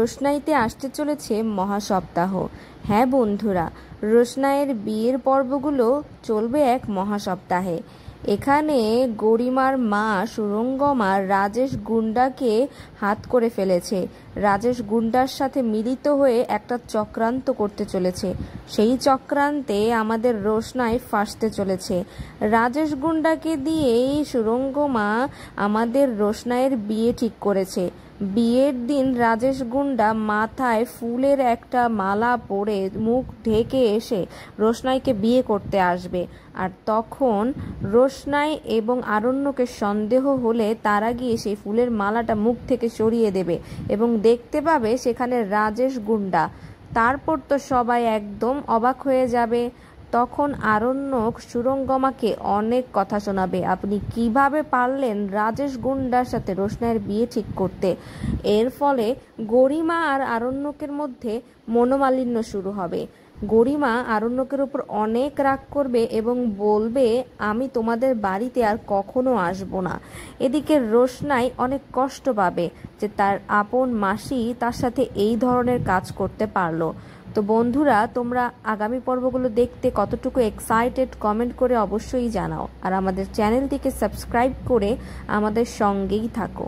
রোশনাইতে আসতে চলেছে মহাসপ্তাহ। হ্যাঁ বন্ধুরা, রোশনাইয়ের বিয়ের পর্বগুলো চলবে এক মহাসপ্তাহে। এখানে গরিমার মা সুরঙ্গমা রাজেশ গুন্ডাকে হাত করে ফেলেছে। রাজেশ গুন্ডার সাথে মিলিত হয়ে একটা চক্রান্ত করতে চলেছে। সেই চক্রান্তে আমাদের রোশনাই ফাঁসতে চলেছে। রাজেশ গুন্ডাকে দিয়েই সুরঙ্গমা আমাদের রোশনাইয়ের বিয়ে ঠিক করেছে। বিয়ের দিন রাজেশ গুন্ডা মাথায় ফুলের একটা মালা পরে মুখ ঢেকে এসে রোশনাইকে বিয়ে করতে আসবে। আর তখন রোশনাই এবং আরণ্যকে সন্দেহ হলে তারা গিয়ে সেই ফুলের মালাটা মুখ থেকে সরিয়ে দেবে এবং দেখতে পাবে সেখানে রাজেশ গুন্ডা। তারপর তো সবাই একদম অবাক হয়ে যাবে। তখন আরণ্যক সুরঙ্গমাকে অনেক কথা শোনাবে, আপনি কিভাবে পারলেন রাজেশ গুন্ডার সাথে রোশনাইয়ের বিয়ে ঠিক করতে। এর ফলে গরিমা আর আরণ্যকের মধ্যে মনোমালিন্য শুরু হবে। গরিমা আরণ্যকের উপর অনেক রাগ করবে এবং বলবে, আমি তোমাদের বাড়িতে আর কখনো আসবো না। এদিকে রোশনাই অনেক কষ্ট পাবে যে তার আপন মাসি তার সাথে এই ধরনের কাজ করতে পারলো। তো বন্ধুরা, তোমরা আগামী পর্বগুলো দেখতে কতটুকু এক্সাইটেড কমেন্ট করে অবশ্যই জানাও। আর আমাদের চ্যানেলটিকে সাবস্ক্রাইব করে আমাদের সঙ্গেই থাকো।